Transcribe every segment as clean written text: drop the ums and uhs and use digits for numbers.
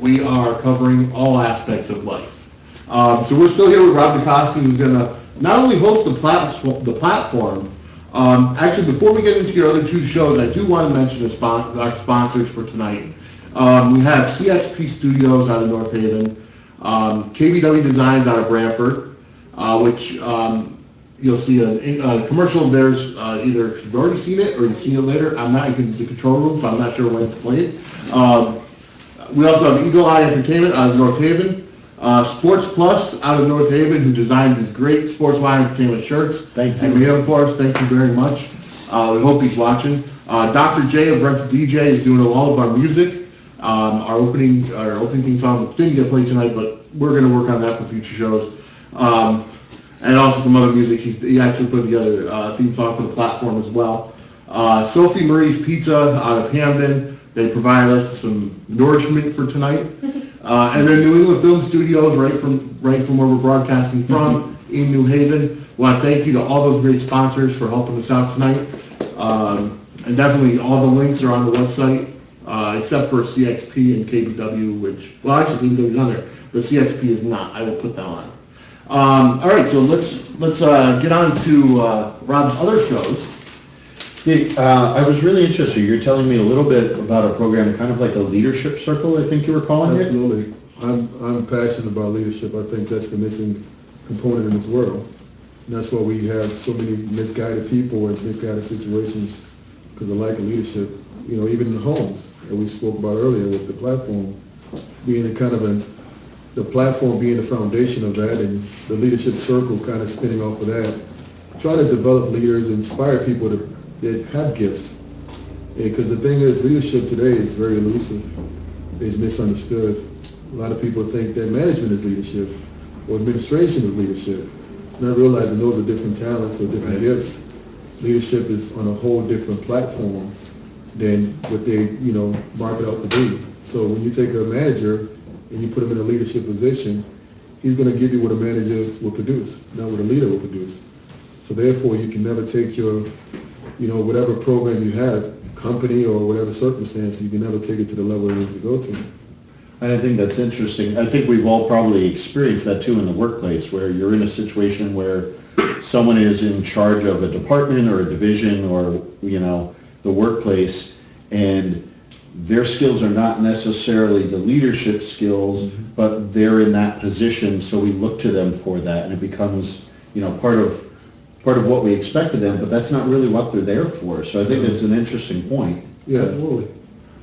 We are covering all aspects of life. So we're still here with Rob DeCosta, who's going to not only host the platform. Actually, before we get into your other two shows, I do want to mention our sponsors for tonight. We have CXP Studios out of North Haven, KBW Designs out of Brantford, which you'll see a commercial of theirs. Either you've already seen it or you've seen it later. I'm not in the control room, so I'm not sure when to play it. We also have Eagle Eye Entertainment out of North Haven. Sports Plus out of North Haven, who designed these great Sportswire Entertainment shirts. Thank you. And made them for us. Thank you very much. We hope he's watching. Dr. J of Rent to DJ is doing all of our music. Our opening theme song, which didn't get played tonight, but we're going to work on that for future shows. And also some other music. He actually put together a theme song for the platform as well. Sophie Marie's Pizza out of Hamden. They provided us some nourishment for tonight. And then New England Film Studios, right from where we're broadcasting from, in New Haven. I want to thank you to all those great sponsors for helping us out tonight. And definitely all the links are on the website, except for CXP and KBW, which, well, actually KBW is on there, but CXP is not. I will put that on. All right, so let's get on to Rob's other shows. I was really interested. You're telling me a little bit about a program, kind of like a leadership circle, I think you were calling it? Absolutely. I'm passionate about leadership. I think that's the missing component in this world. And that's why we have so many misguided people and misguided situations because of lack of leadership. You know, even in homes that we spoke about earlier with the platform being the platform being the foundation of that, and the leadership circle kind of spinning off of that. Trying to develop leaders, inspire people that have gifts. Because the thing is, leadership today is very elusive. It's misunderstood. A lot of people think that management is leadership or administration is leadership, not realizing those are different talents or different gifts. Leadership is on a whole different platform than what they, mark it out to be. So when you take a manager and you put him in a leadership position, he's going to give you what a manager will produce, not what a leader will produce. So therefore, you can never take your, whatever program you have, company or whatever circumstance, you can never take it to the level it needs to go to. And I think that's interesting. I think we've all probably experienced that too in the workplace, where you're in a situation where someone is in charge of a department or a division or, the workplace, and their skills are not necessarily the leadership skills, but they're in that position, so we look to them for that, and it becomes, part of what we expect of them, but that's not really what they're there for. So I think that's an interesting point. Yeah, absolutely.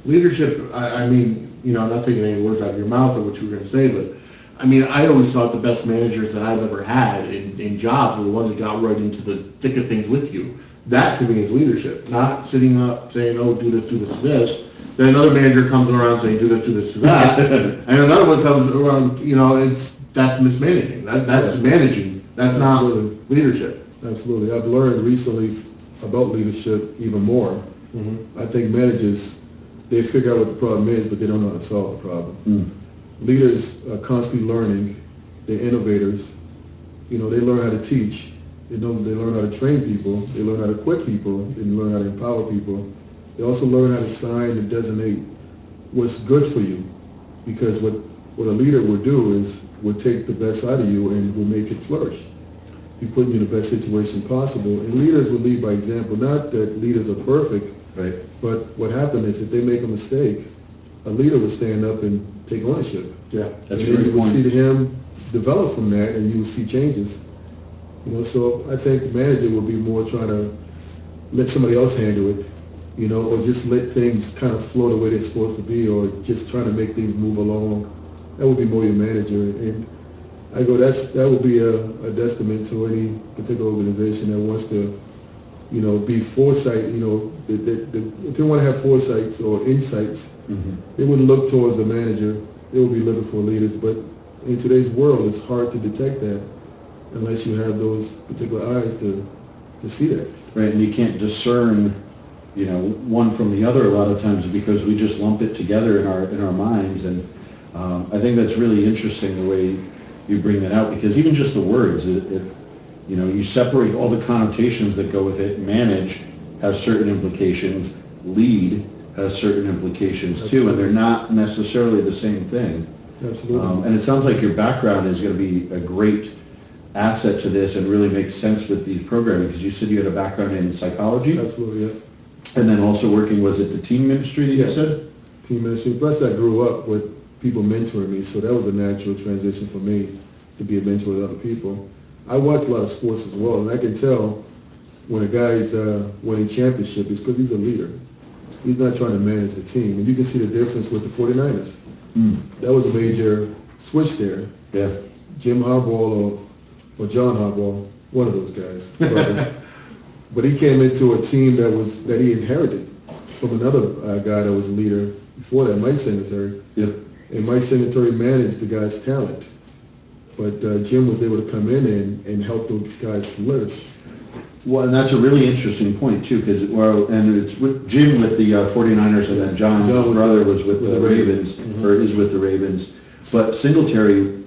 Leadership, I mean, I'm not taking any words out of your mouth or what you were going to say, but I always thought the best managers that I've ever had in jobs are the ones that got right into the thick of things with you. That to me is leadership, not sitting up saying, oh, do this, this. Then another manager comes around saying, do this, do that. And another one comes around, that's mismanaging. That's managing. That's not leadership. Absolutely. I've learned recently about leadership even more. I think managers, they figure out what the problem is, but they don't know how to solve the problem. Leaders are constantly learning. They're innovators. They learn how to teach. They learn how to train people. They learn how to equip people. They learn how to empower people. They also learn how to sign and designate what's good for you. Because what a leader will do is will take the best out of you and will make it flourish. Be putting you in the best situation possible. And leaders will lead by example. Not that leaders are perfect, Right. but what happened is if they make a mistake, a leader will stand up and take ownership. Yeah, that's and a then great you will point. see him develop from that, and you will see changes. So I think the manager will be more trying to let somebody else handle it, or just let things kind of flow the way they're supposed to be, or just trying to make things move along. That would be more your manager. And that would be a detriment to any particular organization that wants to, be foresight, if they want to have foresights or insights, they wouldn't look towards the manager. They would be looking for leaders. But in today's world, it's hard to detect that unless you have those particular eyes to see that. Right, and you can't discern, one from the other a lot of times because we just lump it together in our minds. And I think that's really interesting the way you bring that out, because even just the words, if you separate all the connotations that go with it. Manage has certain implications. Lead has certain implications too, and they're not necessarily the same thing. Absolutely. And it sounds like your background is going to be a great asset to this and really makes sense with the programming, because you said you had a background in psychology, Absolutely, yeah. and then also working, was it the team ministry that you Yeah. said? Team ministry. Plus, I grew up with people mentoring me, so that was a natural transition for me to be a mentor to other people. I watch a lot of sports as well, and I can tell when a guy is winning championship, it's because he's a leader. He's not trying to manage the team, and you can see the difference with the 49ers. That was a major switch there. Yeah. Jim Harbaugh or John Harbaugh, one of those guys, brothers. But he came into a team that he inherited from another guy that was a leader before that, Mike Singletary. Yep. And Mike Singletary managed the guy's talent. But Jim was able to come in and help those guys flourish. Well, and that's a really interesting point too, because, and it's with Jim with the 49ers, and then John's brother was with the Ravens, or is with the Ravens. But Singletary,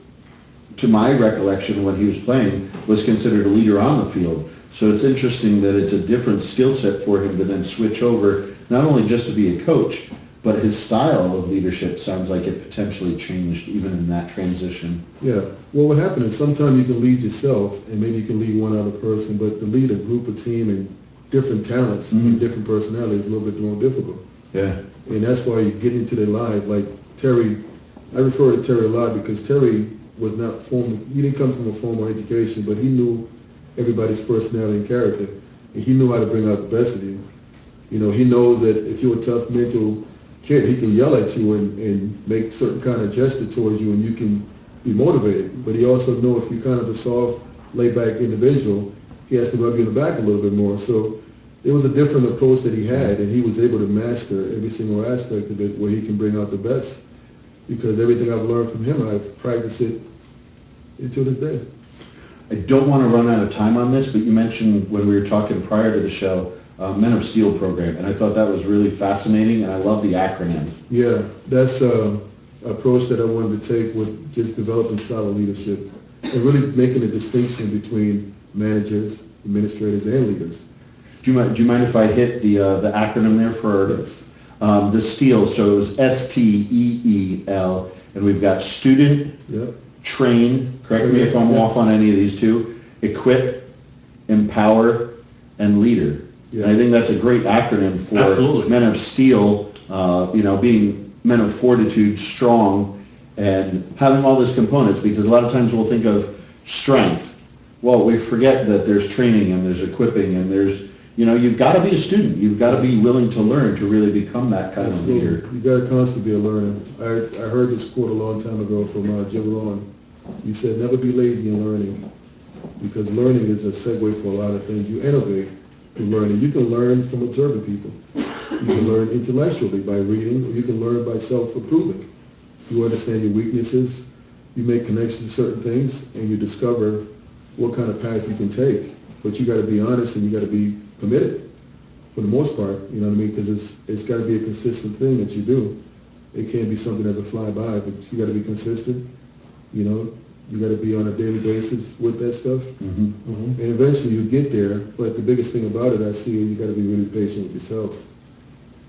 to my recollection when he was playing, was considered a leader on the field. So it's interesting that it's a different skill set for him to then switch over, not only just to be a coach, but his style of leadership sounds like it potentially changed even in that transition. Yeah. Well, what happened is sometimes you can lead yourself, and maybe you can lead one other person, but to lead a group, a team, and different talents and different personalities is a little bit more difficult. Yeah. And that's why you get into their life. Like Terry, I refer to Terry a lot because Terry was not he didn't come from a formal education, but he knew everybody's personality and character, and he knew how to bring out the best of you. You know, he knows that if you're a tough mental kid, he can yell at you and make certain kind of gesture towards you, and you can be motivated. But he also knows if you're kind of a soft, laid-back individual, he has to rub you in the back a little bit more. So it was a different approach that he had, and he was able to master every single aspect of it where he can bring out the best. Because everything I've learned from him, I've practiced it until this day. I don't want to run out of time on this, but you mentioned when we were talking prior to the show, Men of Steel program, and I thought that was really fascinating, and I love the acronym. Yeah, that's an approach that I wanted to take with just developing solid leadership and really making a distinction between managers, administrators, and leaders. Do you mind if I hit the acronym there for Yes. the STEEL? So it was STEEL, and we've got student, Yep. train, correct me if I'm off on any of these two, equip, empower, and leader. Yeah. And I think that's a great acronym for Absolutely. Men of Steel, being men of fortitude, strong, and having all these components, because a lot of times we'll think of strength. Well, we forget that there's training and there's equipping and there's, you've got to be a student. You've got to be willing to learn to really become that kind of leader. You got to constantly be a learner. I heard this quote a long time ago from Jim Rohn. He said, never be lazy in learning, because learning is a segue for a lot of things. You innovate through learning. You can learn from observing people. You can learn intellectually by reading, or you can learn by self-improving. You understand your weaknesses, you make connections to certain things, and you discover what kind of path you can take. But you got to be honest and you got to be committed for the most part, you know what I mean? Because it's got to be a consistent thing that you do. It can't be something that's a fly-by, but you got to be consistent, You got to be on a daily basis with that stuff. And eventually you get there, but the biggest thing about it, I see, you got to be really patient with yourself.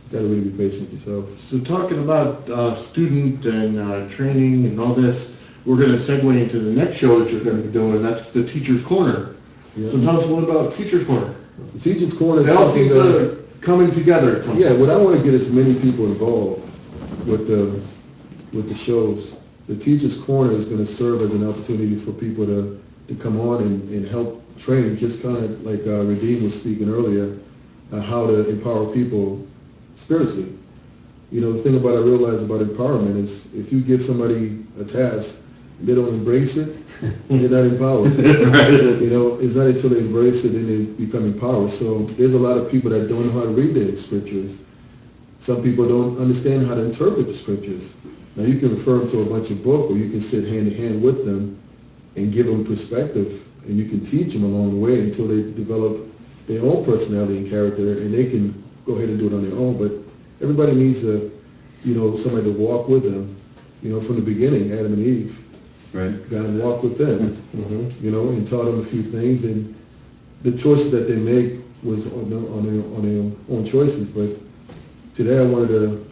You got to really be patient with yourself. So talking about student and training and all this, we're going to segue into the next show that you're going to be doing, that's the Teacher's Corner. Yeah. So tell us a little about Teacher's Corner. The Teacher's Corner is They all something seem that... to coming together. Yeah, what I want to get as many people involved with the shows. The Teacher's Corner is going to serve as an opportunity for people to come on and help train, just kind of like Redeem was speaking earlier, how to empower people spiritually. The thing I realize about empowerment is if you give somebody a task and they don't embrace it, they're not empowered. It's not until they embrace it and they become empowered. So there's a lot of people that don't know how to read the scriptures. Some people don't understand how to interpret the scriptures. Now you can refer them to a bunch of books, or you can sit hand in hand with them and give them perspective, and you can teach them along the way until they develop their own personality and character, and they can go ahead and do it on their own. But everybody needs somebody to walk with them. From the beginning, Adam and Eve. Right. God walked with them, and taught them a few things, and the choices that they make was on their own choices. But today I wanted to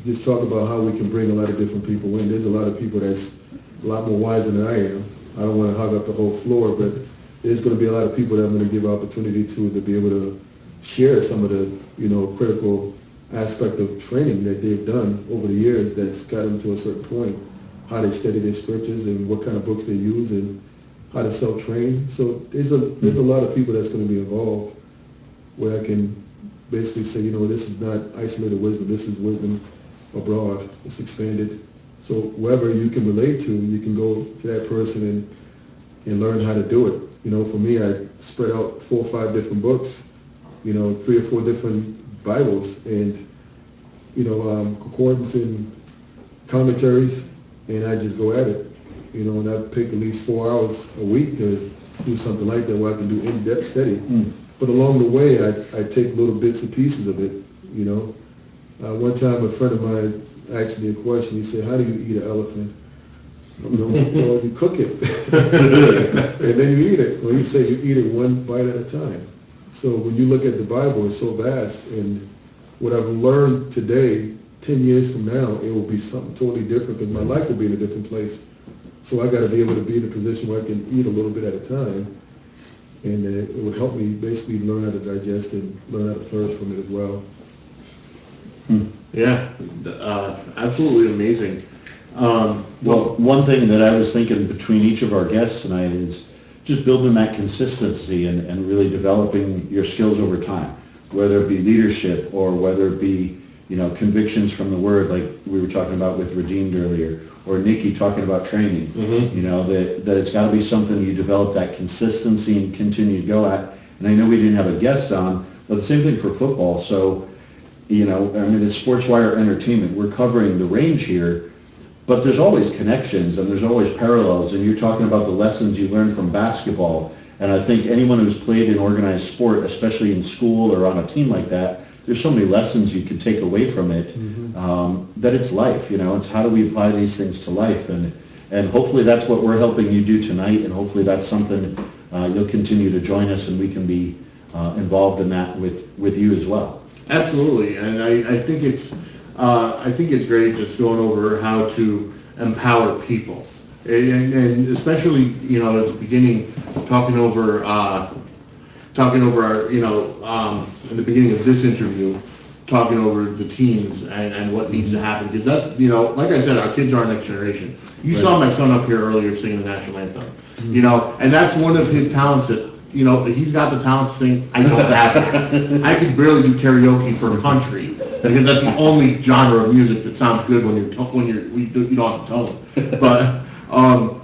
just talk about how we can bring a lot of different people in. There's a lot of people that's a lot more wiser than I am. I don't want to hog up the whole floor, but there's going to be a lot of people that I'm going to give opportunity to be able to share some of the, critical aspect of training that they've done over the years that's got them to a certain point, how they study their scriptures and what kind of books they use and how to self-train. So there's a lot of people that's going to be involved where I can basically say, this is not isolated wisdom, this is wisdom abroad, it's expanded. So whoever you can relate to, you can go to that person and learn how to do it. For me, I spread out 4 or 5 different books, 3 or 4 different Bibles and, concordance and commentaries, and I just go at it. And I pick at least 4 hours a week to do something like that where I can do in-depth study. But along the way, I take little bits and pieces of it, One time a friend of mine asked me a question. He said, how do you eat an elephant? Well, you cook it, and then you eat it. Well, he said you eat it one bite at a time. So when you look at the Bible, it's so vast, and what I've learned today, 10 years from now, it will be something totally different because my life will be in a different place. So I got to be able to be in a position where I can eat a little bit at a time, and it would help me basically learn how to digest and learn how to flourish from it as well. Yeah, absolutely amazing. Well, one thing that I was thinking between each of our guests tonight is just building that consistency and really developing your skills over time, whether it be leadership or whether it be, convictions from the Word, like we were talking about with Redeemed earlier, or Nikki talking about training, that it's got to be something you develop that consistency and continue to go at. And I know we didn't have a guest on, but the same thing for football. So, it's Sportswire Entertainment. We're covering the range here, but there's always connections and there's always parallels. And you're talking about the lessons you learned from basketball. And I think anyone who's played in organized sport, especially in school or on a team like that, there's so many lessons you can take away from it, that it's life. It's how do we apply these things to life. And hopefully that's what we're helping you do tonight. And hopefully that's something you'll continue to join us and we can be involved in that with you as well. Absolutely, and I think it's great just going over how to empower people, and especially at the beginning, talking over our in the beginning of this interview, talking over the teams and what needs to happen, because that like I said, our kids are our next generation. You saw my son up here earlier singing the national anthem, and that's one of his talents that. He's got the talent to sing. I don't have it. I can barely do karaoke for country because that's the only genre of music that sounds good when you don't have the tone. But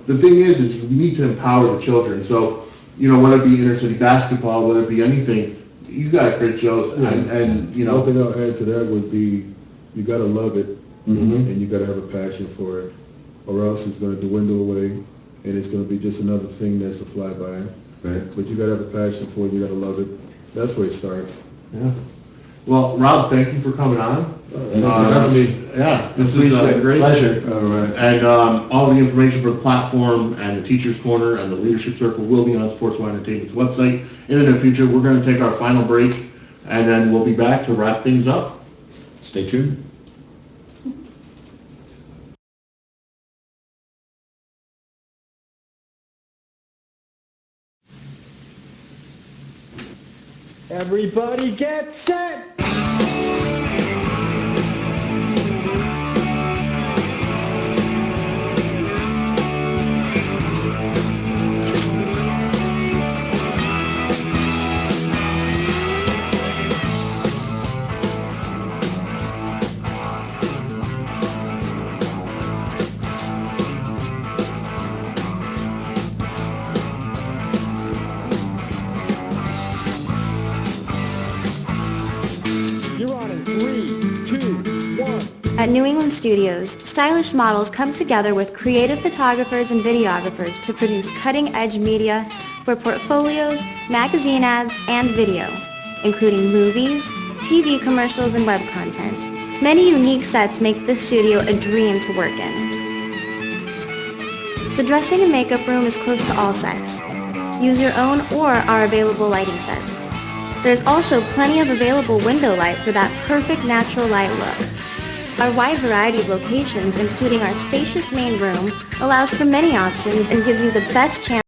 the thing is we need to empower the children. So whether it be inner city basketball, whether it be anything, you got great shows. Yeah. And One thing I'll add to that would be you got to love it and you got to have a passion for it, or else it's going to dwindle away and it's going to be just another thing that's a flyby. Right. But you got to have a passion for it. You got to love it. That's where it starts. Yeah. Well, Rob, thank you for coming on. Thank you for having me. Yeah, this was great. Pleasure. All right. And all the information for the platform and the Teacher's Corner and the Leadership Circle will be on Sportswire Entertainment's website. In the near future, we're going to take our final break, and then we'll be back to wrap things up. Stay tuned. Everybody get set! You're on in 3, 2, 1. At New England Studios, stylish models come together with creative photographers and videographers to produce cutting-edge media for portfolios, magazine ads, and video, including movies, TV commercials, and web content. Many unique sets make this studio a dream to work in. The dressing and makeup room is close to all sets. Use your own or our available lighting sets. There's also plenty of available window light for that perfect natural light look. Our wide variety of locations, including our spacious main room, allows for many options and gives you the best chance